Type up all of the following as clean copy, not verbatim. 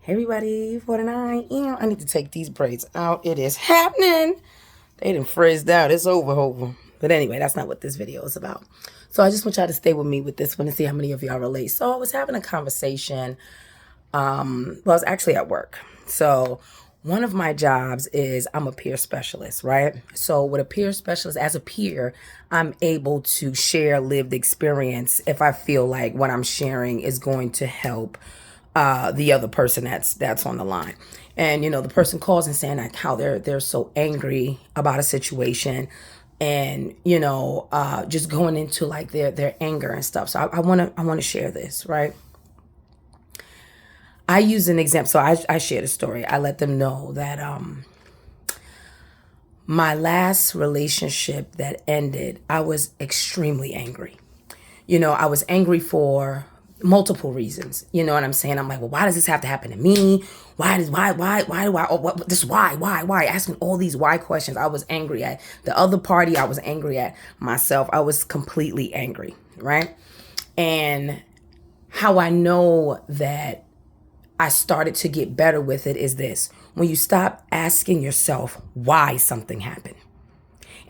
Hey everybody, 49. I need to take these braids out. It is happening. They done frizzed out. It's over. But anyway, that's not what this video is about. So I just want y'all to stay with me with this one and see how many of y'all relate. So I was having a conversation. I was actually at work. So one of my jobs is I'm a peer specialist, right? So with a peer specialist, as a peer, I'm able to share lived experience if I feel like what I'm sharing is going to help the other person that's on the line. And the person calls and saying like how they're so angry about a situation, and just going into like their anger and stuff. So I want to share this, right? I use an example. So I shared a story. I let them know that my last relationship that ended, I was extremely angry. I was angry for multiple reasons. You know what I'm saying? I'm like, well, why does this have to happen to me? Why do I, oh, what, this, why? Asking all these why questions. I was angry at the other party. I was angry at myself. I was completely angry, right? And how I know that I started to get better with it is this: when you stop asking yourself why something happened,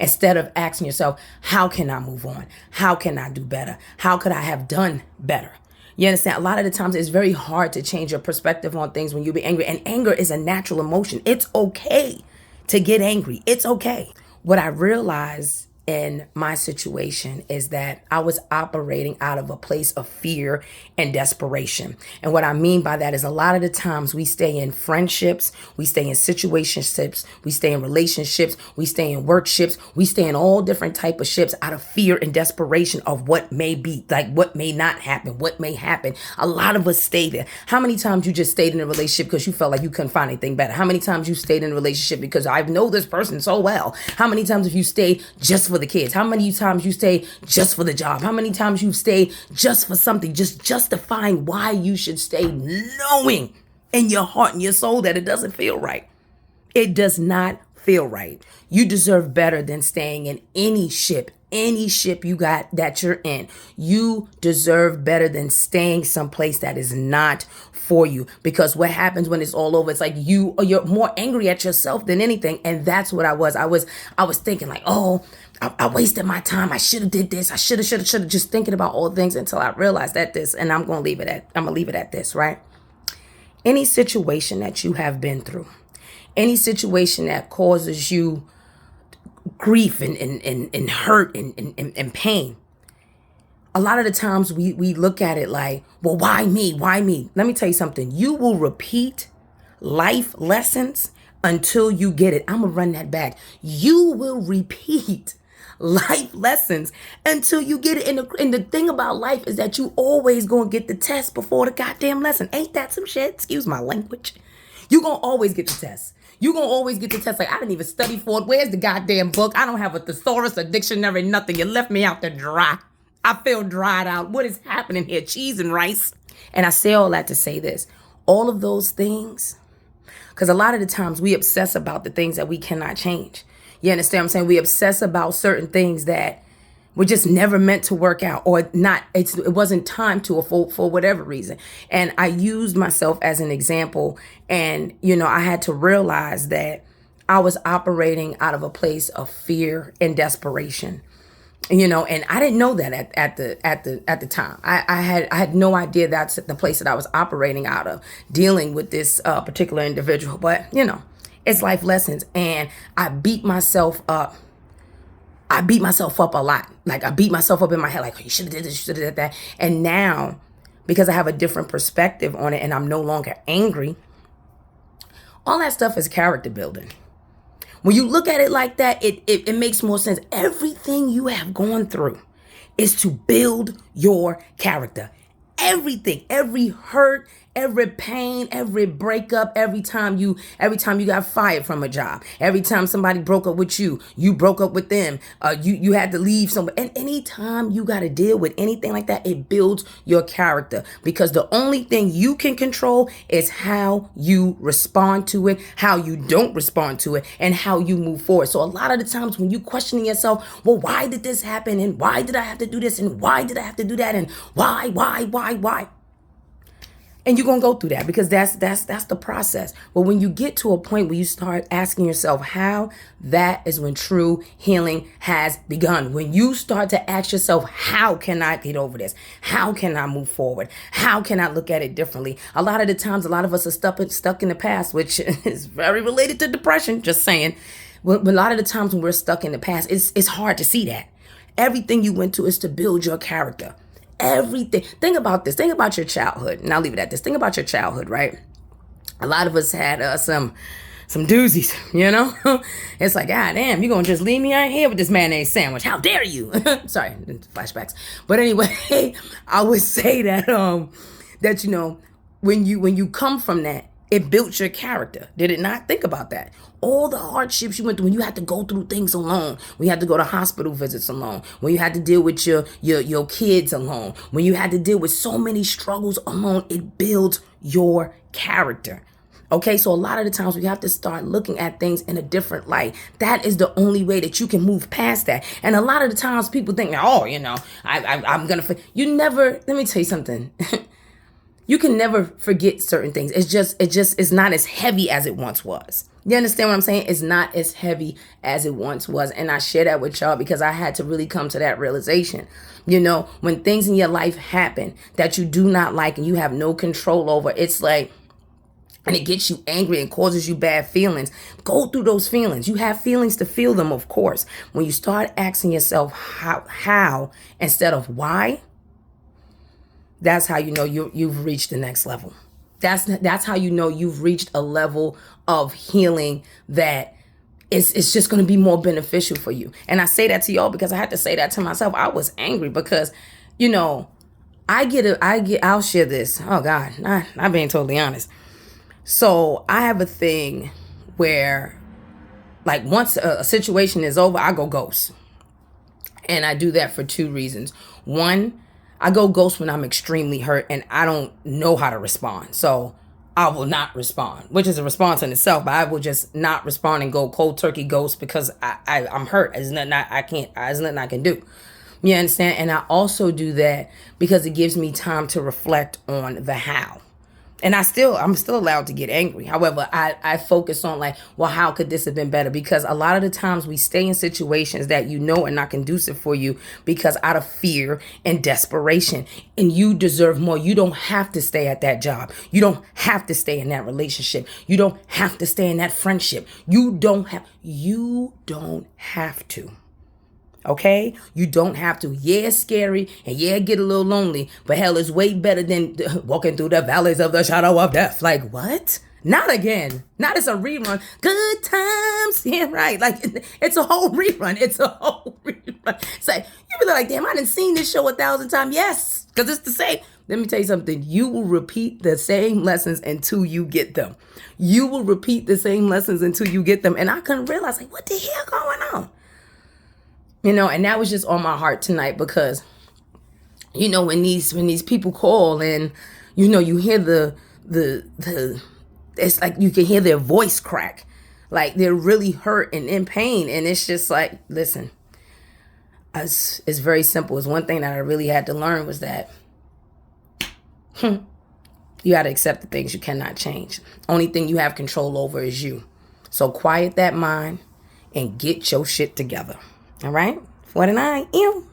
instead of asking yourself, how can I move on? How can I do better? How could I have done better? You understand? A lot of the times it's very hard to change your perspective on things when you be angry. And anger is a natural emotion. It's okay to get angry. It's okay. What I realized in my situation is that I was operating out of a place of fear and desperation. And what I mean by that is a lot of the times we stay in friendships, we stay in situationships, we stay in relationships, we stay in workships, we stay in all different type of ships out of fear and desperation of what may be, like what may not happen, what may happen. A lot of us stay there. How many times you just stayed in a relationship because you felt like you couldn't find anything better? How many times you stayed in a relationship because I know this person so well? How many times have you stayed just for the kids? How many times you stay just for the job? How many times you stay just for something, just justifying why you should stay, knowing in your heart and your soul that it doesn't feel right? It does not feel right. You deserve better than staying in any ship you got that you're in. You deserve better than staying someplace that is not for you. Because what happens when it's all over, it's like you're more angry at yourself than anything. And that's what I was. I was thinking like, oh, I wasted my time. I should have did this. I should have, just thinking about all things until I realized that this, and I'm going to leave it at this, right? Any situation that you have been through, any situation that causes you grief and hurt and pain, a lot of the times we look at it like, well, why me? Why me? Let me tell you something. You will repeat life lessons until you get it. I'm going to run that back. You will repeat life lessons until you get it. And the thing about life is that you always going to get the test before the goddamn lesson. Ain't that some shit? Excuse my language. You going to always get the test. You going to always get the test. Like, I didn't even study for it. Where's the goddamn book? I don't have a thesaurus, a dictionary, nothing. You left me out to dry. I feel dried out. What is happening here? Cheese and rice. And I say all that to say this. All of those things, because a lot of the times we obsess about the things that we cannot change. You understand what I'm saying? We obsess about certain things that were just never meant to work out, or not. It wasn't time to, or for whatever reason. And I used myself as an example. And, I had to realize that I was operating out of a place of fear and desperation. And I didn't know that at the time. I had no idea that's the place that I was operating out of, dealing with this particular individual. But it's life lessons, and I beat myself up. I beat myself up a lot. Like, I beat myself up in my head, like, oh, you should have did this, you should have did that. And now, because I have a different perspective on it, and I'm no longer angry, all that stuff is character building. When you look at it like that, it makes more sense. Everything you have gone through is to build your character. Everything, every hurt, every pain, every breakup, every time you got fired from a job, every time somebody broke up with you, you broke up with them, you had to leave somewhere. And anytime you got to deal with anything like that, it builds your character, because the only thing you can control is how you respond to it, how you don't respond to it, and how you move forward. So a lot of the times when you questioning yourself, well, why did this happen? And why did I have to do this? And why did I have to do that? And why? And you're gonna go through that because that's the process. But when you get to a point where you start asking yourself how, that is when true healing has begun. When you start to ask yourself, how can I get over this? How can I move forward? How can I look at it differently? A lot of the times, a lot of us are stuck in the past, which is very related to depression. Just saying. But a lot of the times when we're stuck in the past, it's hard to see that. Everything you went to is to build your character. Everything. Think about this. Think about your childhood. And I'll leave it at this. Think about your childhood, right? A lot of us had some doozies, you know? It's like, God damn, you gonna just leave me out here with this mayonnaise sandwich. How dare you? Sorry, flashbacks. But anyway, I would say that that, you know, when you come from that, it built your character. Did it not? Think about that. All the hardships you went through, when you had to go through things alone, when you had to go to hospital visits alone, when you had to deal with your kids alone, when you had to deal with so many struggles alone, it builds your character. Okay, so a lot of the times we have to start looking at things in a different light. That is the only way that you can move past that. And a lot of the times people think, oh, you know, I'm going to, you never, let me tell you something. You can never forget certain things. It's not as heavy as it once was. You understand what I'm saying? It's not as heavy as it once was. And I share that with y'all because I had to really come to that realization. You know, when things in your life happen that you do not like and you have no control over, it's like, and it gets you angry and causes you bad feelings. Go through those feelings. You have feelings to feel them, of course. When you start asking yourself how instead of why, that's how you know you've reached the next level. That's how you know you've reached a level of healing that it's just going to be more beneficial for you. And I say that to y'all because I had to say that to myself. I was angry because, you know, I'll share this. Oh God, not being totally honest. So I have a thing where, like, once a situation is over, I go ghost. And I do that for two reasons. One, I go ghost when I'm extremely hurt and I don't know how to respond. So I will not respond, which is a response in itself, but I will just not respond and go cold turkey ghost because I'm hurt. There's nothing I can do. You understand? And I also do that because it gives me time to reflect on the how. And I'm still allowed to get angry. However, I focus on like, well, how could this have been better? Because a lot of the times we stay in situations that you know are not conducive for you because out of fear and desperation, and you deserve more. You don't have to stay at that job. You don't have to stay in that relationship. You don't have to stay in that friendship. You don't have to. Okay? You don't have to. Yeah, it's scary and yeah, get a little lonely, but hell, is way better than walking through the valleys of the shadow of death. Like, what? Not again. Not as a rerun. Good times. Yeah, right. Like, it's a whole rerun. It's a whole rerun. It's like, you be like, damn, I done seen this show 1,000 times. Yes, because it's the same. Let me tell you something. You will repeat the same lessons until you get them. You will repeat the same lessons until you get them. And I couldn't realize, like, what the hell going on? You know, and that was just on my heart tonight because, you know, when these people call and, you know, you hear the it's like you can hear their voice crack, like they're really hurt and in pain. And it's just like, listen, it's very simple. It's one thing that I really had to learn was that you got to accept the things you cannot change. Only thing you have control over is you. So quiet that mind and get your shit together. All right? 49. Ew.